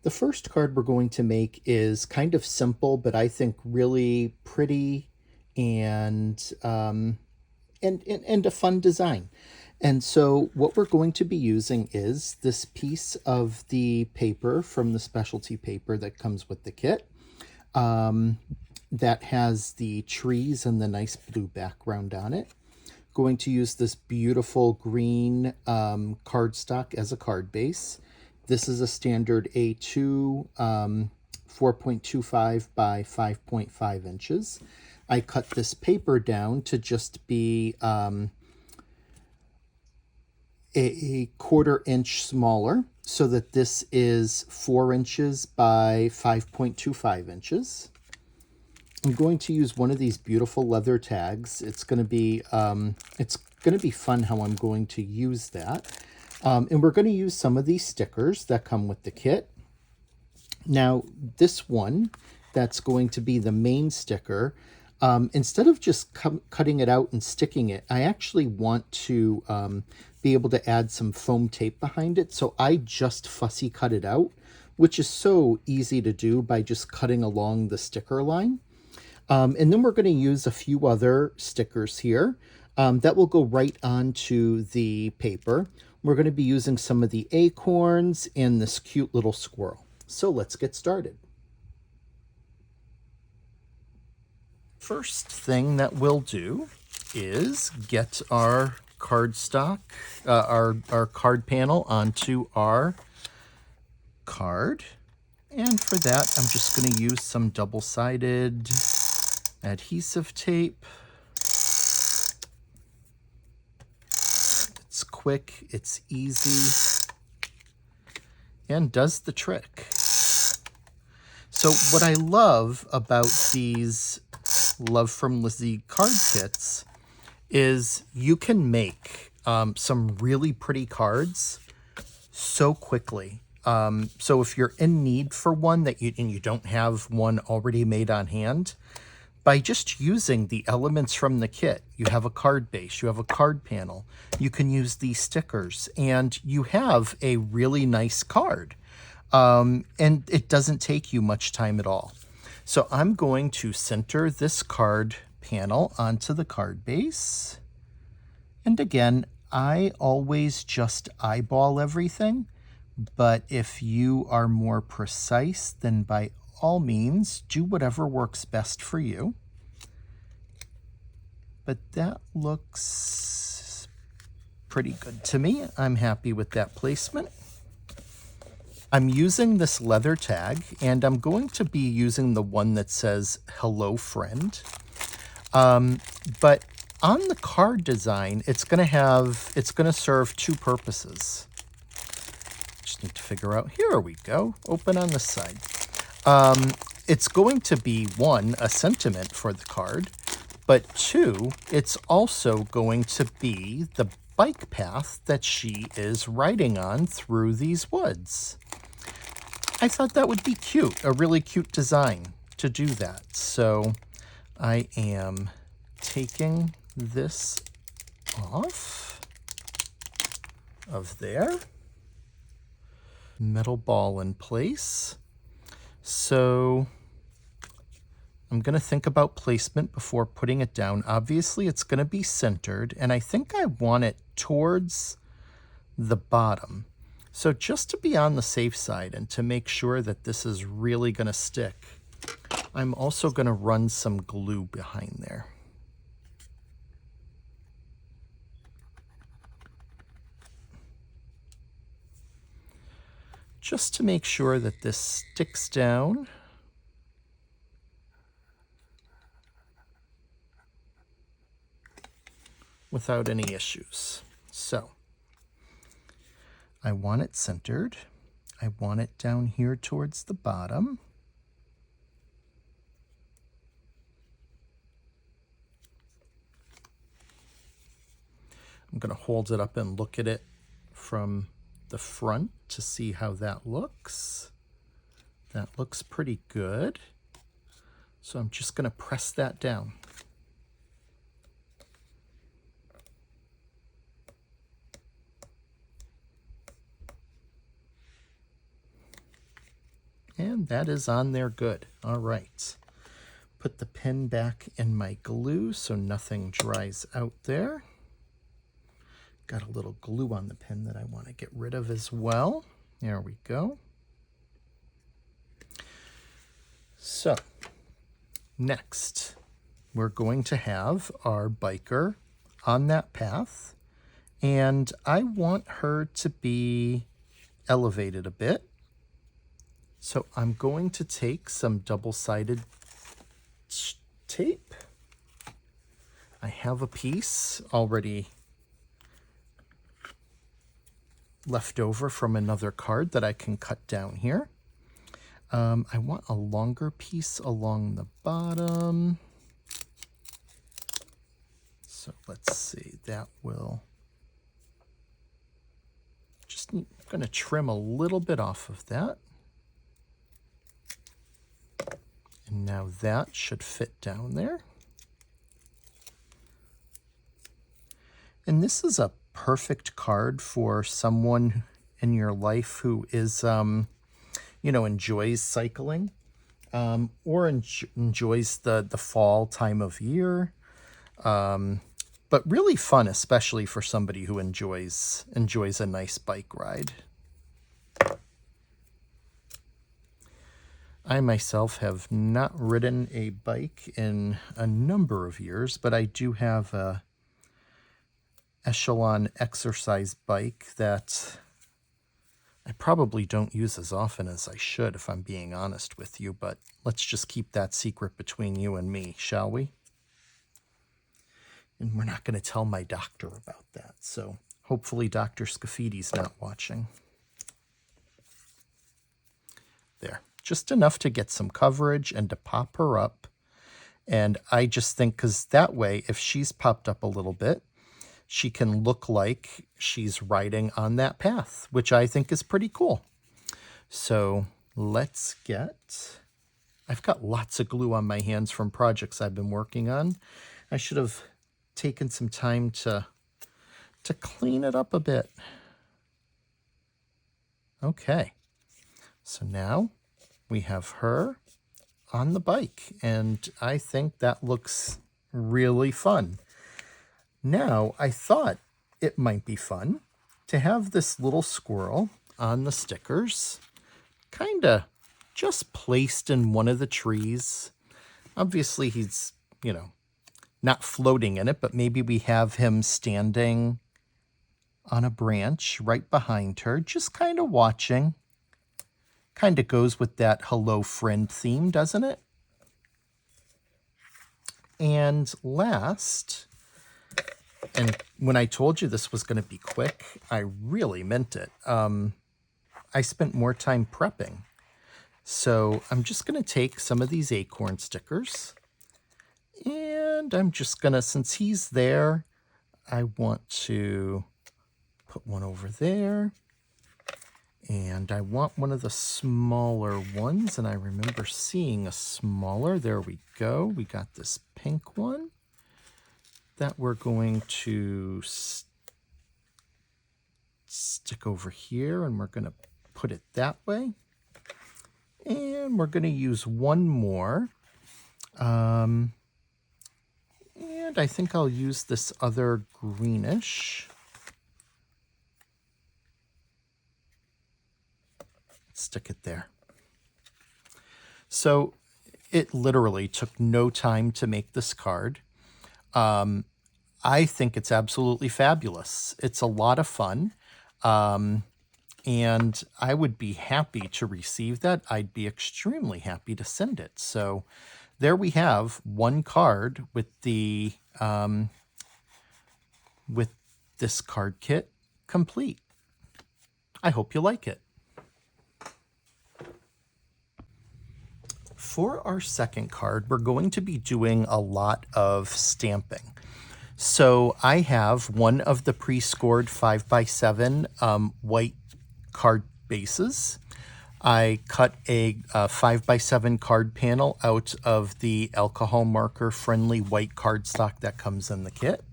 The first card we're going to make is kind of simple, but I think really pretty and and a fun design. And so what we're going to be using is this piece of the paper from the specialty paper that comes with the kit, that has the trees and the nice blue background on it. Going to use this beautiful green cardstock as a card base. This is a standard A2, 4.25 by 5.5 inches. I cut this paper down to just be a quarter inch smaller, so that this is 4 inches by 5.25 inches. I'm going to use one of these beautiful leather tags. It's going to be fun how I'm going to use that. And we're going to use some of these stickers that come with the kit. Now, this one, that's going to be the main sticker. Instead of just cutting it out and sticking it, I actually want to be able to add some foam tape behind it. So I just fussy cut it out, which is so easy to do by just cutting along the sticker line. And then we're going to use a few other stickers here that will go right onto the paper. We're going to be using some of the acorns and this cute little squirrel. So let's get started. First thing that we'll do is get our cardstock, our card panel onto our card. And for that, I'm just going to use some double-sided adhesive tape. It's quick, it's easy, and does the trick. So what I love about these Love from Lizi card kits is you can make some really pretty cards so quickly. So if you're in need for one and you don't have one already made on hand, by just using the elements from the kit, you have a card base, you have a card panel, you can use these stickers, and you have a really nice card. And it doesn't take you much time at all. So I'm going to center this card panel onto the card base. And again, I always just eyeball everything, but if you are more precise, then by all means, do whatever works best for you. But that looks pretty good to me. I'm happy with that placement. I'm using this leather tag, and I'm going to be using the one that says "Hello, friend." But on the card design, it's going to serve two purposes. Just need to figure out. Here we go. Open on the side. It's going to be, one, a sentiment for the card, but two, it's also going to be the bike path that she is riding on through these woods. I thought that would be cute, a really cute design to do that. So I am taking this off of there. Metal ball in place. So I'm going to think about placement before putting it down. Obviously, it's going to be centered, and I think I want it towards the bottom. So just to be on the safe side and to make sure that this is really going to stick, I'm also going to run some glue behind there. Just to make sure that this sticks down. Without any issues. So I want it centered. I want it down here towards the bottom. I'm going to hold it up and look at it from the front to see how that looks. That looks pretty good. So I'm just going to press that down. And that is on there good. All right. Put the pin back in my glue so nothing dries out there. Got a little glue on the pin that I want to get rid of as well. There we go. So next, we're going to have our biker on that path, and I want her to be elevated a bit. So I'm going to take some double-sided tape. I have a piece already left over from another card that I can cut down here. I want a longer piece along the bottom. So let's see, that will just going to trim a little bit off of that. And now that should fit down there. And this is a perfect card for someone in your life who is, enjoys cycling, or enjoys the fall time of year. But really fun, especially for somebody who enjoys a nice bike ride. I myself have not ridden a bike in a number of years, but I do have a Echelon exercise bike that I probably don't use as often as I should, if I'm being honest with you, but let's just keep that secret between you and me, shall we? And we're not going to tell my doctor about that, so hopefully Dr. Scaffidi's not watching. There, just enough to get some coverage and to pop her up. And I just think, because that way, if she's popped up a little bit, she can look like she's riding on that path, which I think is pretty cool. So let's I've got lots of glue on my hands from projects I've been working on. I should have taken some time to clean it up a bit. Okay, so now we have her on the bike, and I think that looks really fun. Now, I thought it might be fun to have this little squirrel on the stickers, kind of just placed in one of the trees. Obviously, he's, not floating in it, but maybe we have him standing on a branch right behind her, just kind of watching. Kind of goes with that hello friend theme, doesn't it? And last, and when I told you this was going to be quick, I really meant it. I spent more time prepping. So I'm just going to take some of these acorn stickers, and I'm just going to, since he's there, I want to put one over there. And I want one of the smaller ones, and I remember seeing a smaller. There we go. We got this pink one that we're going to stick over here, and we're going to put it that way. And we're going to use one more. And I think I'll use this other greenish. Stick it there. So it literally took no time to make this card. I think it's absolutely fabulous. It's a lot of fun. And I would be happy to receive that. I'd be extremely happy to send it. So there we have one card with the with this card kit complete. I hope you like it. For our second card, we're going to be doing a lot of stamping. So I have one of the pre-scored 5x7 white card bases. I cut a 5x7 card panel out of the alcohol marker friendly white cardstock that comes in the kit.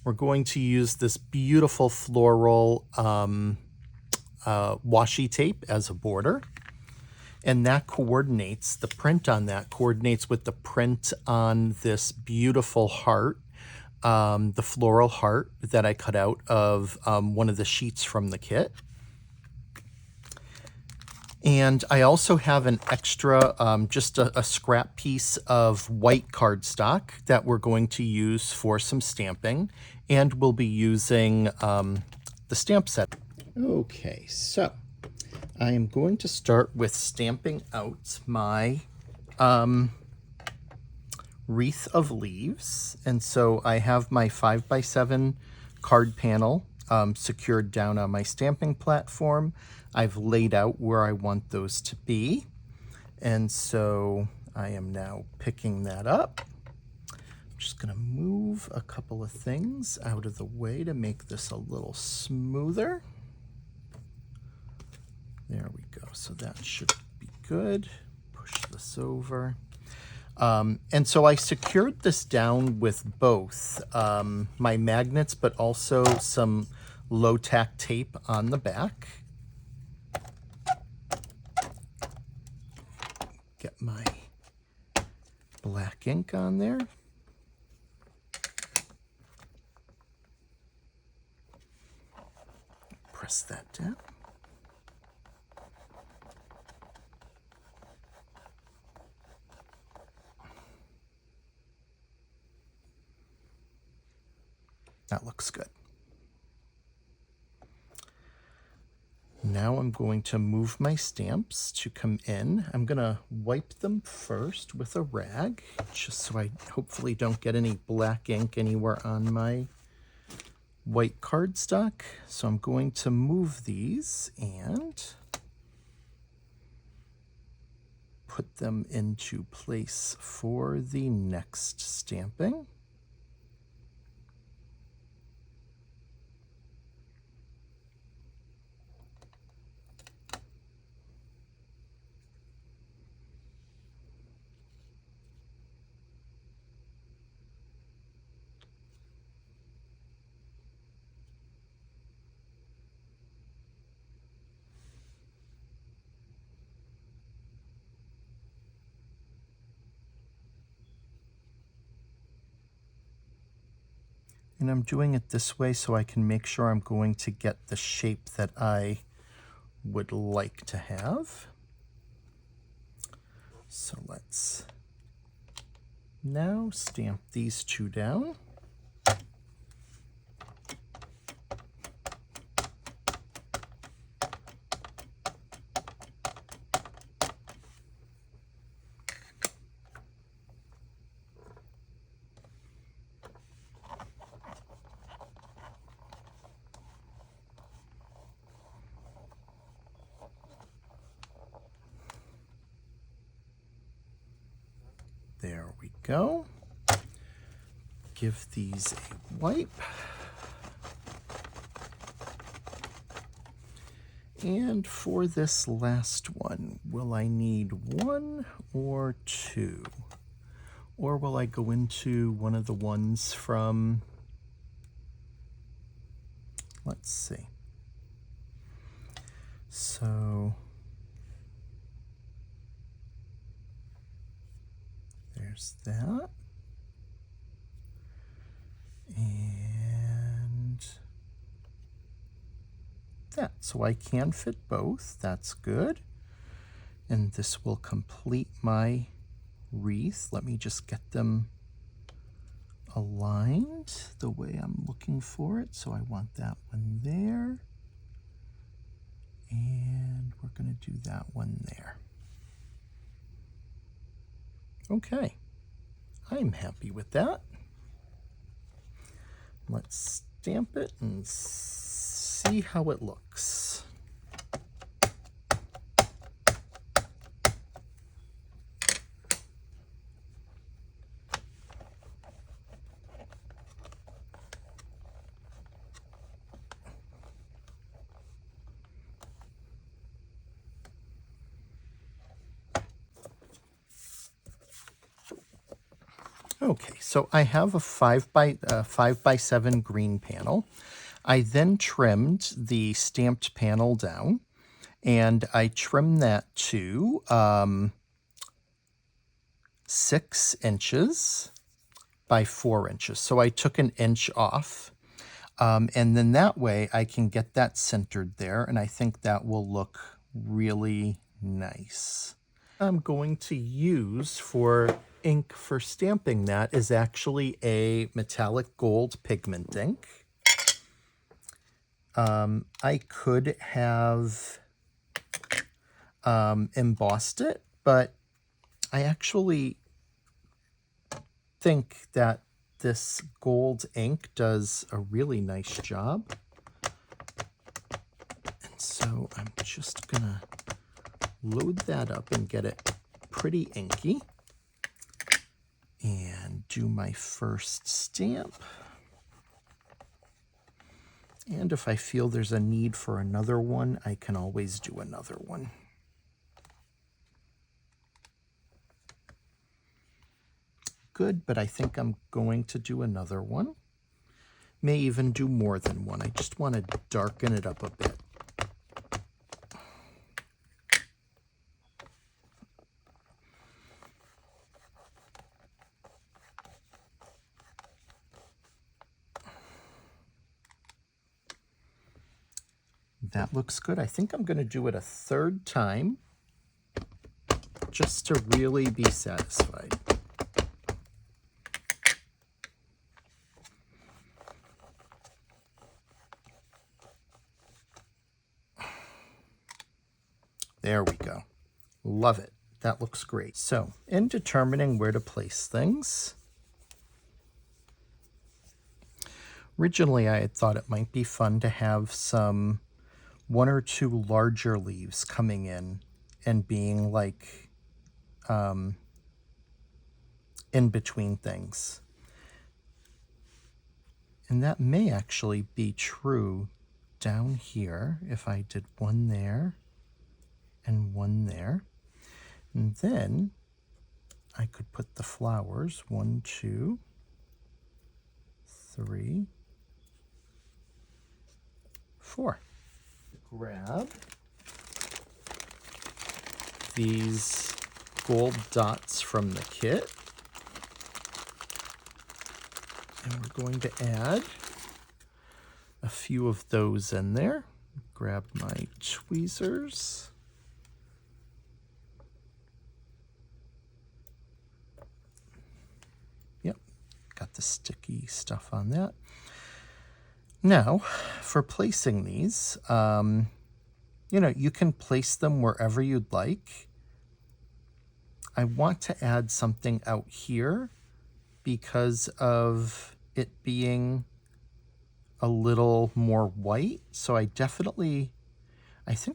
We're going to use this beautiful floral washi tape as a border. And that coordinates, the print on that coordinates with the print on this beautiful heart, the floral heart that I cut out of one of the sheets from the kit. And I also have an extra, just a scrap piece of white cardstock that we're going to use for some stamping. And we'll be using the stamp set. Okay, so I am going to start with stamping out my wreath of leaves. And so I have my 5x7 card panel secured down on my stamping platform. I've laid out where I want those to be. And so I am now picking that up. I'm just going to move a couple of things out of the way to make this a little smoother. There we go. So that should be good. Push this over. And so I secured this down with both my magnets, but also some low-tack tape on the back. Get my black ink on there. Press that down. That looks good. Now I'm going to move my stamps to come in. I'm going to wipe them first with a rag, just so I hopefully don't get any black ink anywhere on my white cardstock. So I'm going to move these and put them into place for the next stamping. And I'm doing it this way so I can make sure I'm going to get the shape that I would like to have. So let's now stamp these two down. There we go. Give these a wipe. And for this last one, will I need one or two? Or will I go into one of the ones from, let's see. So there's that. And that. So I can fit both. That's good. And this will complete my wreath. Let me just get them aligned the way I'm looking for it. So I want that one there. And we're going to do that one there. Okay. I'm happy with that. Let's stamp it and see how it looks. Okay, so I have a 5x7 green panel. I then trimmed the stamped panel down, And I trimmed that to 6 inches by 4 inches. So I took an inch off. And then that way I can get that centered there, and I think that will look really nice. I'm going to use for ink for stamping that is actually a metallic gold pigment ink. I could have embossed it, but I actually think that this gold ink does a really nice job. And so I'm just gonna load that up and get it pretty inky and do my first stamp. And if I feel there's a need for another one, I can always do another one. Good, but I think I'm going to do another one. May even do more than one. I just want to darken it up a bit. That looks good. I think I'm going to do it a third time just to really be satisfied. There we go. Love it. That looks great. So, in determining where to place things, originally I had thought it might be fun to have some 1 or 2 larger leaves coming in and being like in between things. And that may actually be true down here if I did one there and one there. And then I could put the flowers 1, 2, 3, 4. Grab these gold dots from the kit. And we're going to add a few of those in there. Grab my tweezers. Yep, got the sticky stuff on that. Now, for placing these, you can place them wherever you'd like. I want to add something out here because of it being a little more white. So I think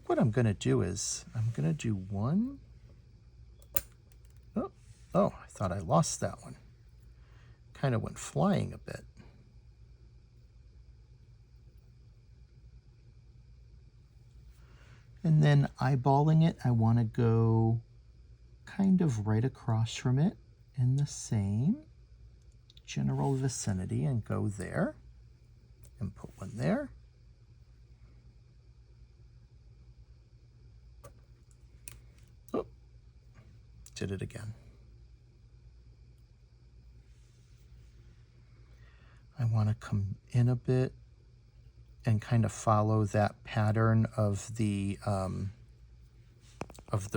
what I'm going to do is I'm going to do one. Oh, I thought I lost that one. Kind of went flying a bit. And then eyeballing it, I want to go kind of right across from it in the same general vicinity and go there and put one there. Oh, did it again. I want to come in a bit and kind of follow that pattern of the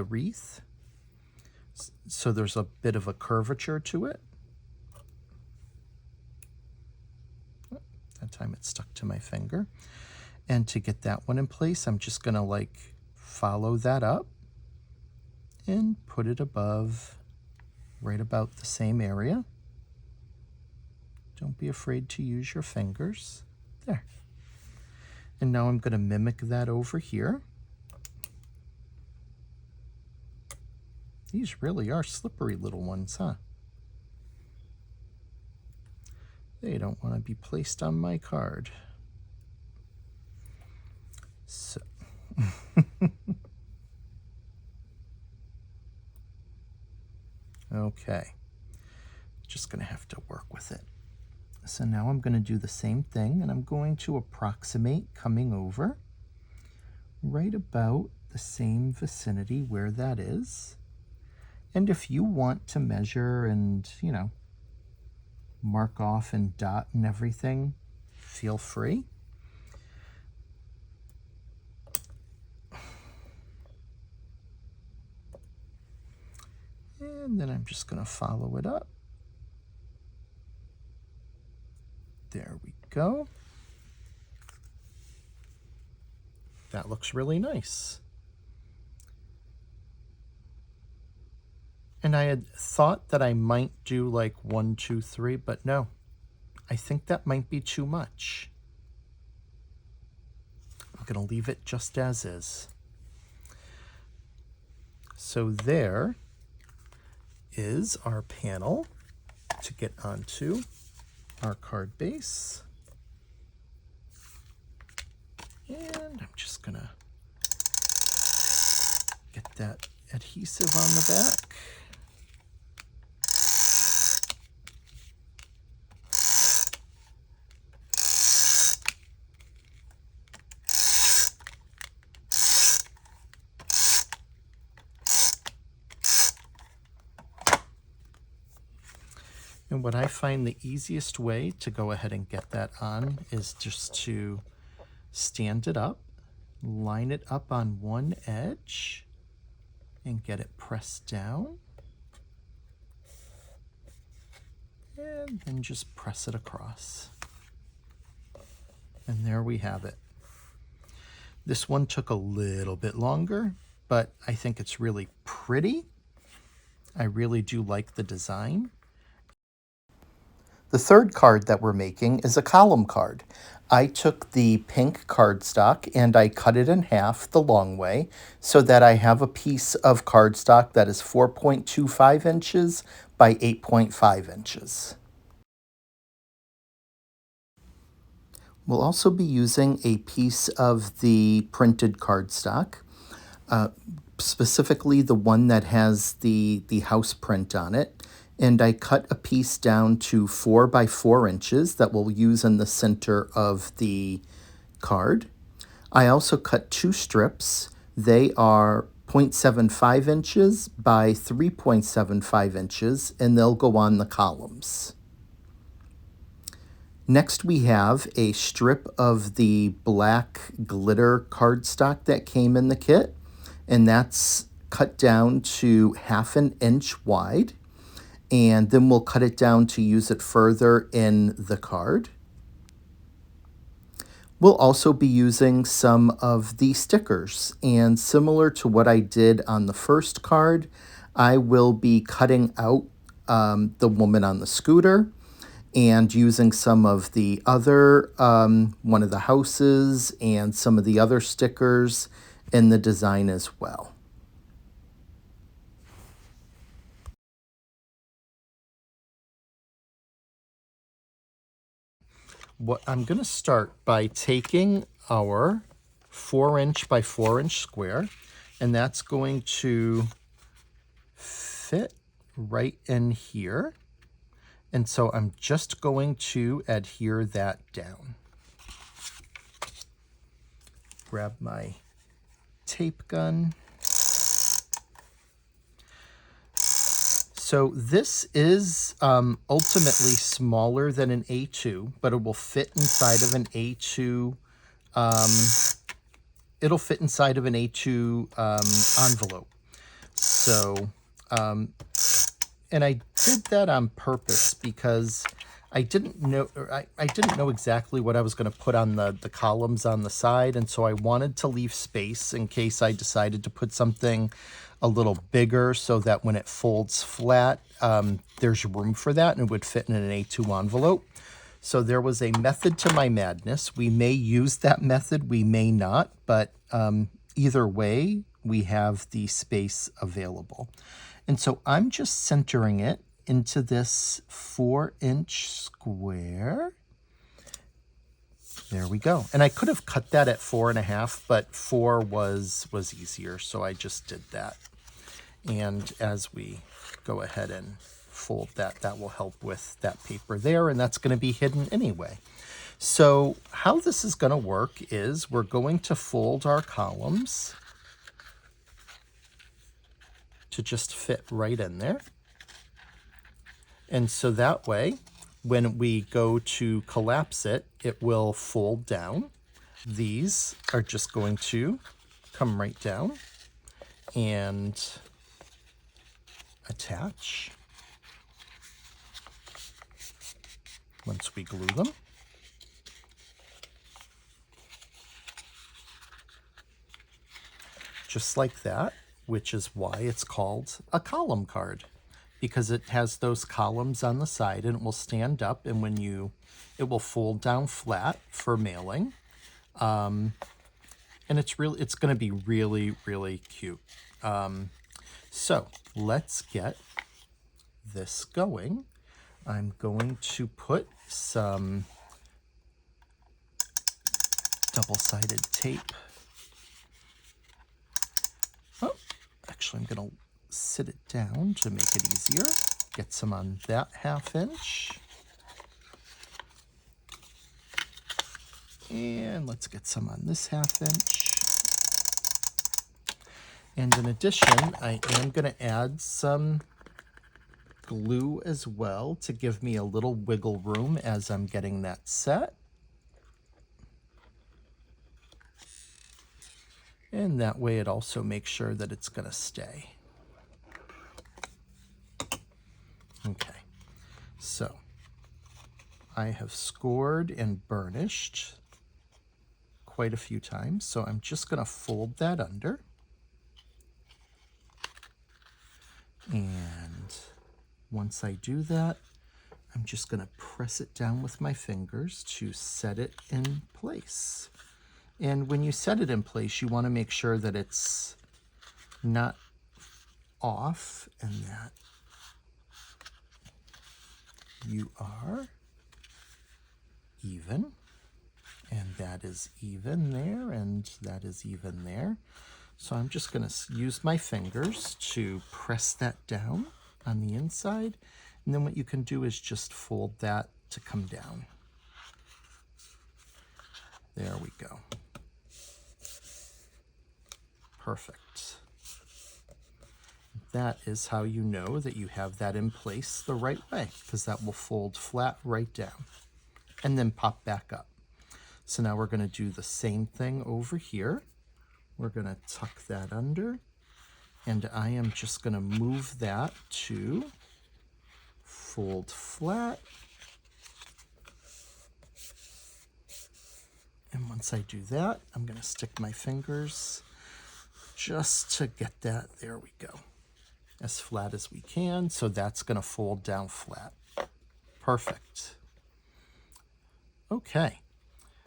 wreath. So there's a bit of a curvature to it. That time it stuck to my finger. And to get that one in place, I'm just gonna like follow that up and put it above right about the same area. Don't be afraid to use your fingers. There. And now I'm gonna mimic that over here. These really are slippery little ones, huh? They don't want to be placed on my card. So okay, just gonna have to work with it. So now I'm gonna do the same thing, and I'm going to approximate coming over right about the same vicinity where that is. And if you want to measure and, you know, mark off and dot and everything, feel free. And then I'm just going to follow it up. There we go. That looks really nice. And I had thought that I might do like 1, 2, 3, but no, I think that might be too much. I'm going to leave it just as is. So there is our panel to get onto our card base. And I'm just going to get that adhesive on the back. And what I find the easiest way to go ahead and get that on is just to stand it up, line it up on one edge, and get it pressed down. And then just press it across. And there we have it. This one took a little bit longer, but I think it's really pretty. I really do like the design. The third card that we're making is a column card. I took the pink cardstock and I cut it in half the long way so that I have a piece of cardstock that is 4.25 inches by 8.5 inches. We'll also be using a piece of the printed cardstock, specifically the one that has the house print on it. And I cut a piece down to 4 by 4 inches that we'll use in the center of the card. I also cut 2 strips. They are 0.75 inches by 3.75 inches, and they'll go on the columns. Next, we have a strip of the black glitter cardstock that came in the kit, and that's cut down to 1/2 inch wide. And then we'll cut it down to use it further in the card. We'll also be using some of the stickers, and similar to what I did on the first card, I will be cutting out the woman on the scooter and using some of the other, one of the houses and some of the other stickers in the design as well. What I'm going to start by taking our 4-inch by 4-inch square, and that's going to fit right in here. And so I'm just going to adhere that down. Grab my tape gun. So this is ultimately smaller than an A2, but it will fit inside of an A2. It'll fit inside of an A2 envelope. So, and I did that on purpose because I didn't know exactly what I was going to put on the columns on the side, and so I wanted to leave space in case I decided to put something a little bigger so that when it folds flat, there's room for that and it would fit in an A2 envelope. So there was a method to my madness. We may use that method, we may not, but either way, we have the space available. And so I'm just centering it into this 4-inch square. There we go. And I could have cut that at 4.5, but 4 was easier, so I just did that. And as we go ahead and fold that, that will help with that paper there, and that's going to be hidden anyway. So how this is going to work is we're going to fold our columns to just fit right in there. And so that way, when we go to collapse it, it will fold down. These are just going to come right down and attach once we glue them. Just like that, which is why it's called a column card, because it has those columns on the side and it will stand up, and it will fold down flat for mailing. And it's going to be really, really cute. So let's get this going. I'm going to put some double-sided tape. Oh, actually, I'm going to sit it down to make it easier. Get some on that 1/2 inch. And let's get some on this 1/2 inch. And in addition, I am going to add some glue as well to give me a little wiggle room as I'm getting that set. And that way it also makes sure that it's going to stay. Okay, so I have scored and burnished quite a few times, so I'm just going to fold that under. And once I do that, I'm just going to press it down with my fingers to set it in place. And when you set it in place, you want to make sure that it's not off and that you are even. And that is even there, and that is even there. So I'm just going to use my fingers to press that down on the inside. And then what you can do is just fold that to come down. There we go. Perfect. That is how you know that you have that in place the right way, because that will fold flat right down and then pop back up. So now we're going to do the same thing over here. We're going to tuck that under, and I am just going to move that to fold flat. And once I do that, I'm going to stick my fingers just to get that, there we go, as flat as we can. So that's going to fold down flat. Perfect. Okay,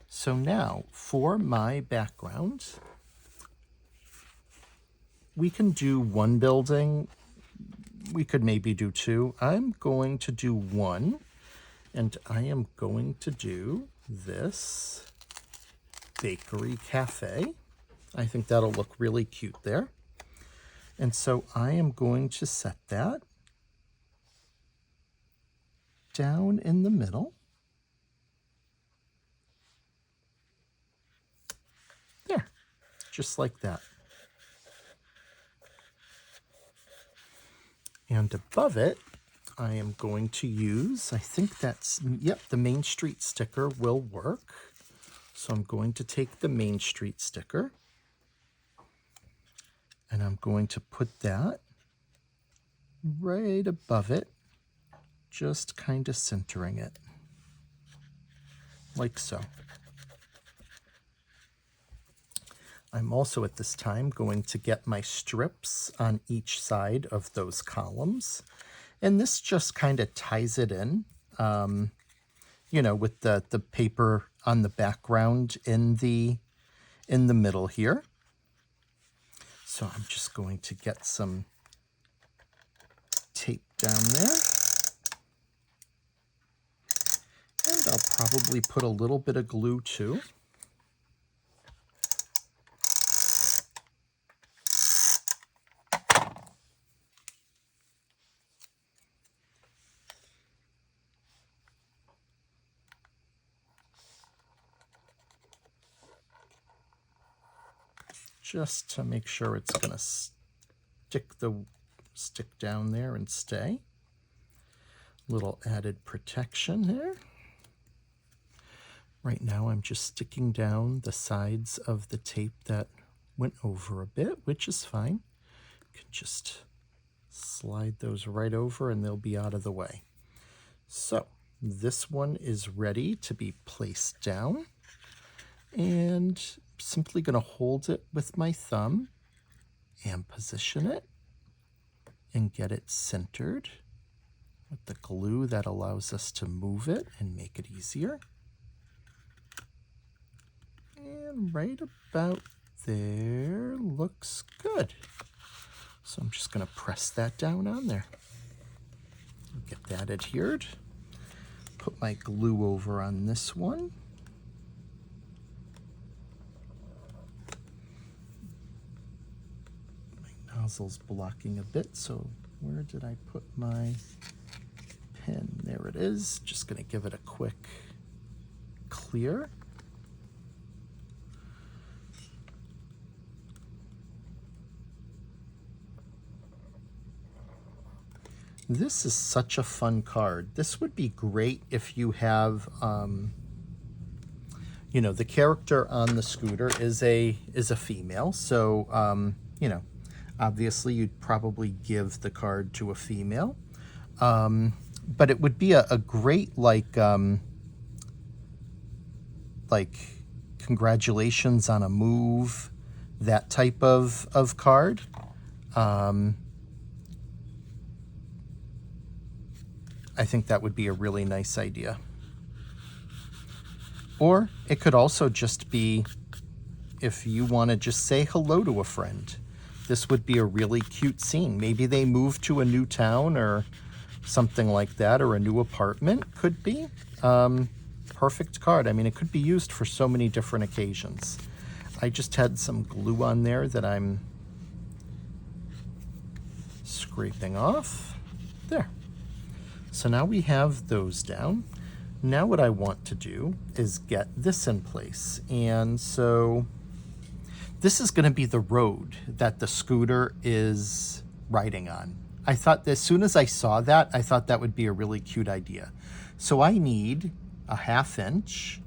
so now for my background, we can do one building. We could maybe do two. I'm going to do one, and I am going to do this bakery cafe. I think that'll look really cute there. And so I am going to set that down in the middle. There, just like that. And above it, I am going to use, I think that's, yep, the Main Street sticker will work. So I'm going to take the Main Street sticker, and I'm going to put that right above it, just kind of centering it, like so. I'm also at this time going to get my strips on each side of those columns, and this just kind of ties it in, you know, with the paper on the background in the middle here. So I'm just going to get some tape down there. And I'll probably put a little bit of glue too. just to make sure it's going to stick down there and stay. Little added protection there. Right now I'm just sticking down the sides of the tape that went over a bit, which is fine. You can just slide those right over and they'll be out of the way. So this one is ready to be placed down, and I'm simply going to hold it with my thumb and position it and get it centered with the glue that allows us to move it and make it easier. And right about there looks good. So I'm just going to press that down on there. Get that adhered. Put my glue over on this one. My nozzle's blocking a bit, so where did I put my pen? There it is. Just going to give it a quick clear. This is such a fun card. This would be great if you have, you know, the character on the scooter is a female. So, you know, obviously you'd probably give the card to a female. But it would be a great, like congratulations on a move, that type of card. I think that would be a really nice idea. Or it could also just be if you want to just say hello to a friend. This would be a really cute scene. Maybe they move to a new town or something like that, or a new apartment could be. Perfect card. I mean, it could be used for so many different occasions. I just had some glue on there that I'm scraping off. There. So now we have those down. Now what I want to do is get this in place. And so this is going to be the road that the scooter is riding on. I thought as soon as I saw that, I thought that would be a really cute idea. So I need a half inch.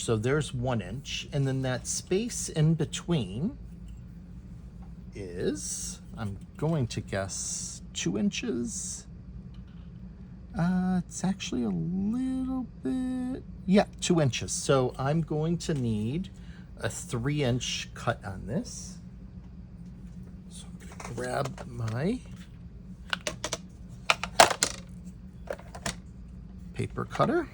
So there's 1 inch. And then that space in between is, I'm going to guess, 2 inches. It's actually a little bit, yeah, 2 inches. So I'm going to need a 3-inch cut on this. So I'm going to grab my paper cutter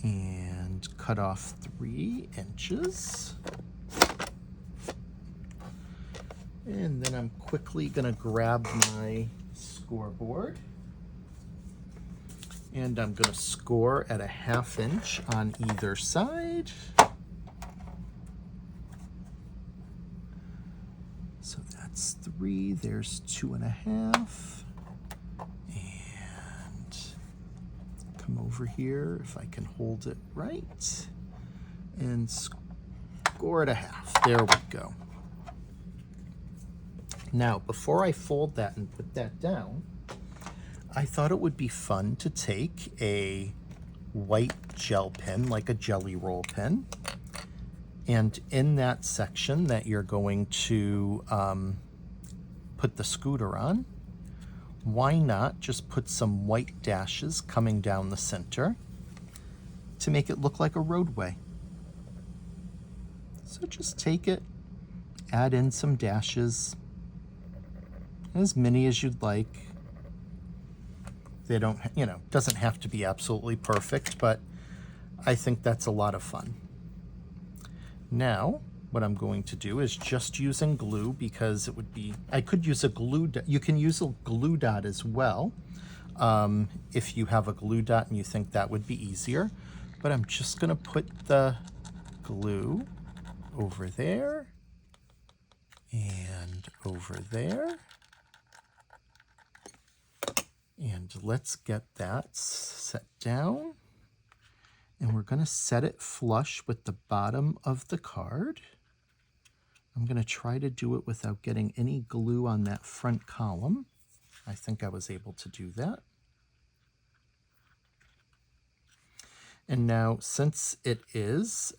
and cut off 3 inches. And then I'm quickly going to grab my scoreboard. And I'm going to score at a 1/2 inch on either side. So that's 3, there's 2.5. And come over here, if I can hold it right, and score at a 1/2. There we go. Now, before I fold that and put that down, I thought it would be fun to take a white gel pen, like a jelly roll pen, and in that section that you're going to put the scooter on, why not just put some white dashes coming down the center to make it look like a roadway. So just take it, add in some dashes, as many as you'd like. They don't, you know, doesn't have to be absolutely perfect, but I think that's a lot of fun. Now, what I'm going to do is just using glue, because it would be, I could use a glue dot. You can use a glue dot as well, if you have a glue dot and you think that would be easier. But I'm just going to put the glue over there and over there. And let's get that set down. And we're going to set it flush with the bottom of the card. I'm going to try to do it without getting any glue on that front column. I think I was able to do that. And now, since it is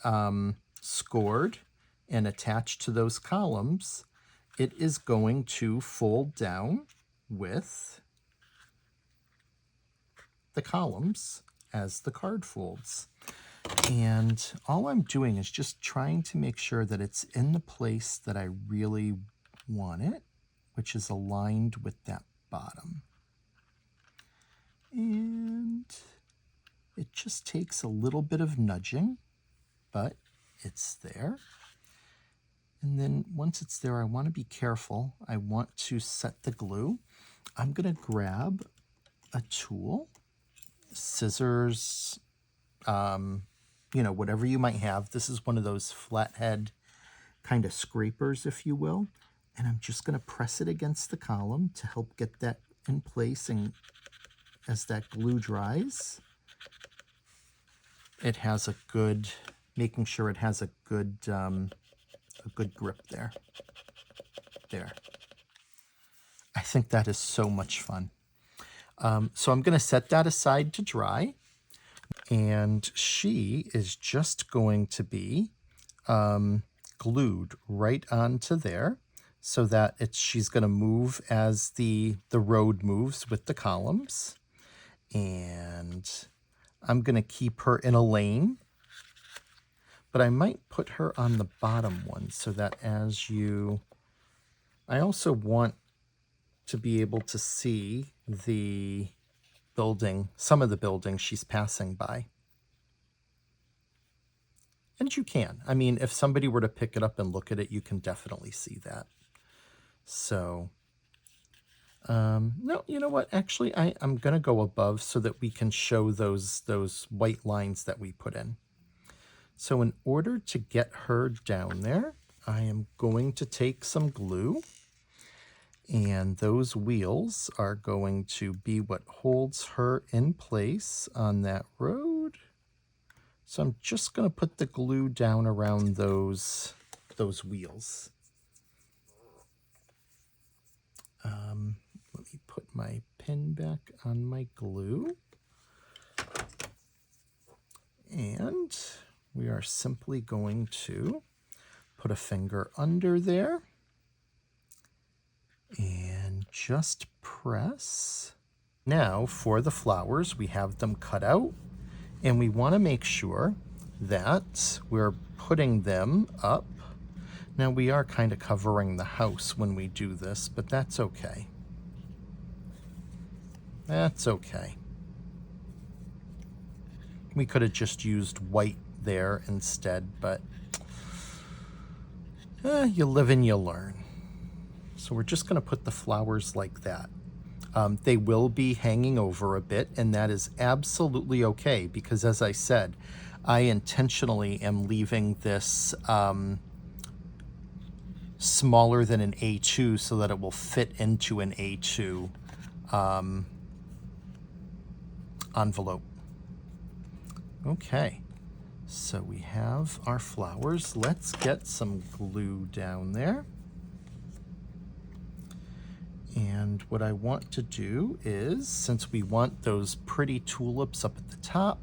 scored and attached to those columns, it is going to fold down with the columns as the card folds. And all I'm doing is just trying to make sure that it's in the place that I really want it, which is aligned with that bottom. And it just takes a little bit of nudging, but it's there. And then once it's there, I want to be careful. I want to set the glue. I'm going to grab a tool, scissors, you know, whatever you might have. This is one of those flathead kind of scrapers, if you will. And I'm just going to press it against the column to help get that in place. And as that glue dries, it has a good, making sure it has a good grip there. There. I think that is so much fun. So I'm going to set that aside to dry. And she is just going to be glued right onto there so that she's going to move as the road moves with the columns. And I'm going to keep her in a lane, but I might put her on the bottom one so that I also want to be able to see the building, some of the buildings she's passing by. And you can. I mean, if somebody were to pick it up and look at it, you can definitely see that. So, no, you know what? Actually, I'm going to go above so that we can show those white lines that we put in. So in order to get her down there, I am going to take some glue. And those wheels are going to be what holds her in place on that road. So I'm just going to put the glue down around those wheels. Let me put my pin back on my glue. And we are simply going to put a finger under there and just press. Now for the flowers, we have them cut out, and we want to make sure that we're putting them up. Now we are kind of covering the house when we do this, but that's okay. That's okay. We could have just used white there instead, but you live and you learn. So we're just going to put the flowers like that. They will be hanging over a bit, and that is absolutely okay because, as I said, I intentionally am leaving this smaller than an A2 so that it will fit into an A2 envelope. Okay, so we have our flowers. Let's get some glue down there. And what I want to do is, since we want those pretty tulips up at the top,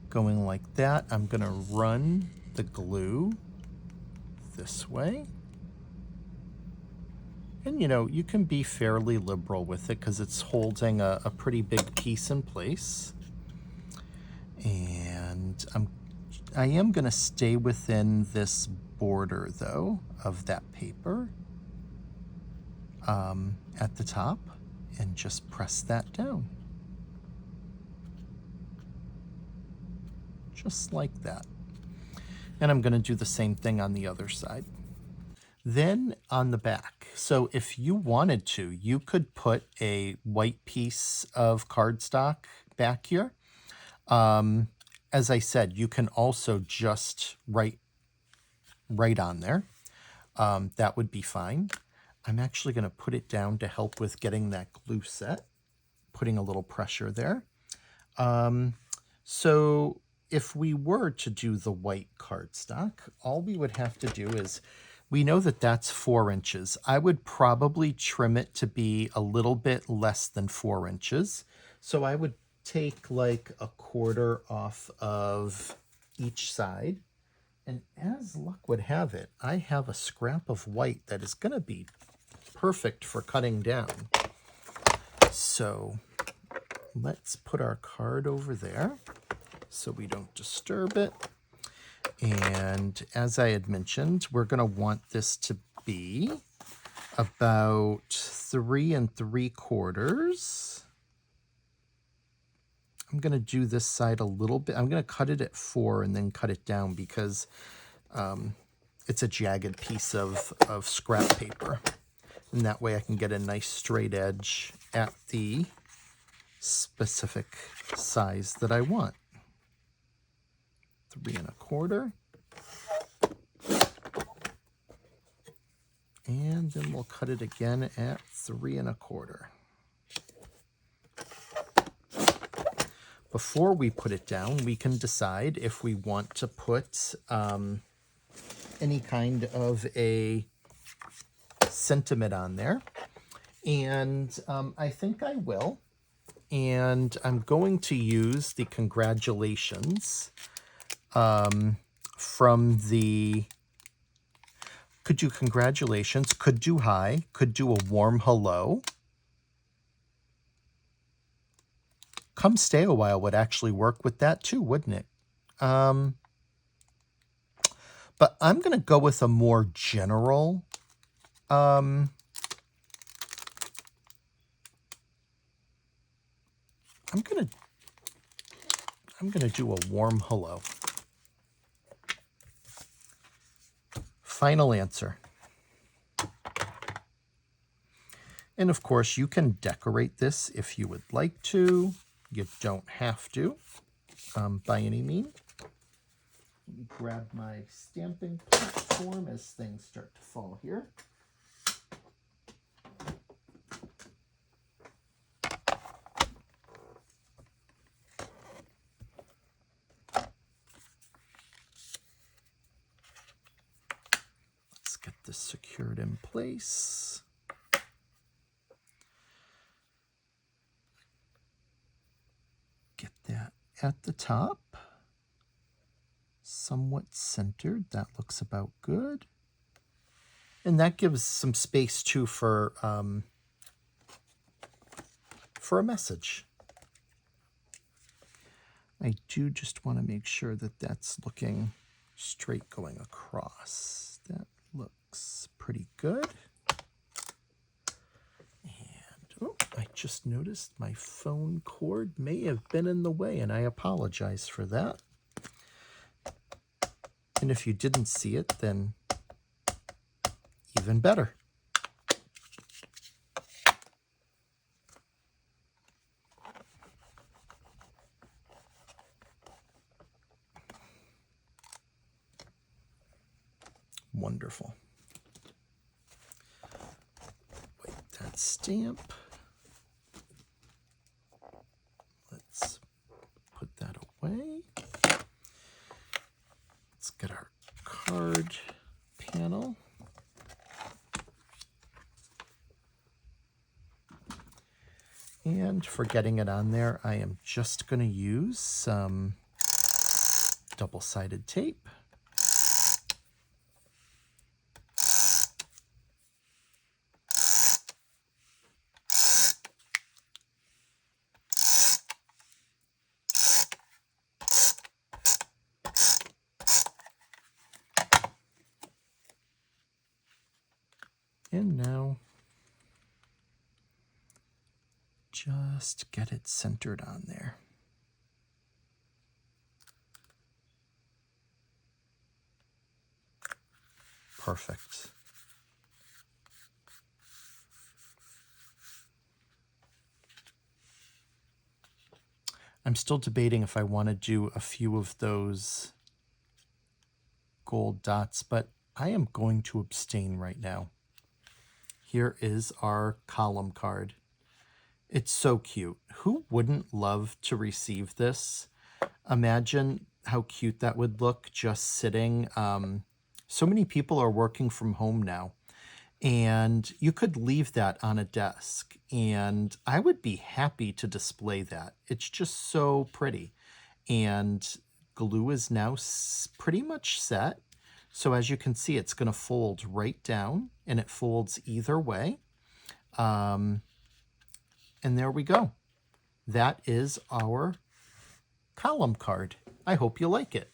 going like that, I'm going to run the glue this way. And you know, you can be fairly liberal with it because it's holding a pretty big piece in place. And I am going to stay within this border, though, of that paper at the top, and just press that down. Just like that. And I'm going to do the same thing on the other side. Then on the back, so if you wanted to, you could put a white piece of cardstock back here. As I said, you can also just write on there. That would be fine. I'm actually going to put it down to help with getting that glue set, putting a little pressure there. So if we were to do the white cardstock, all we would have to do is, we know that that's 4 inches. I would probably trim it to be a little bit less than 4 inches. So I would take like a quarter off of each side. And as luck would have it, I have a scrap of white that is going to be perfect for cutting down. So let's put our card over there so we don't disturb it. And as I had mentioned, we're going to want this to be about 3 3/4. I'm going to do this side a little bit. I'm going to cut it at 4 and then cut it down because it's a jagged piece of scrap paper. And that way I can get a nice straight edge at the specific size that I want. 3 1/4. And then we'll cut it again at 3 1/4. Before we put it down, we can decide if we want to put any kind of a sentiment on there. And I think I will. And I'm going to use the congratulations from the, could do congratulations, could do hi, could do a warm hello. Come stay a while would actually work with that too, wouldn't it? But I'm going to go with a more general I'm going to do a warm hello. Final answer. And of course, you can decorate this if you would like to. You don't have to, by any means. Let me grab my stamping platform as things start to fall here. Let's get this secured in place. Get that at the top, somewhat centered. That looks about good. And that gives some space too for a message. I do just want to make sure that that's looking straight going across. That looks pretty good. I just noticed my phone cord may have been in the way, and I apologize for that. And if you didn't see it, then even better. Wonderful. Wipe that stamp. Let's put that away. Let's get our card panel. And for getting it on there, I am just going to use some double-sided tape. And now, just get it centered on there. Perfect. I'm still debating if I want to do a few of those gold dots, but I am going to abstain right now. Here is our column card. It's so cute. Who wouldn't love to receive this? Imagine how cute that would look just sitting. So many people are working from home now, and you could leave that on a desk, and I would be happy to display that. It's just so pretty. And glue is now pretty much set. So as you can see, it's going to fold right down, and it folds either way. And there we go. That is our column card. I hope you like it.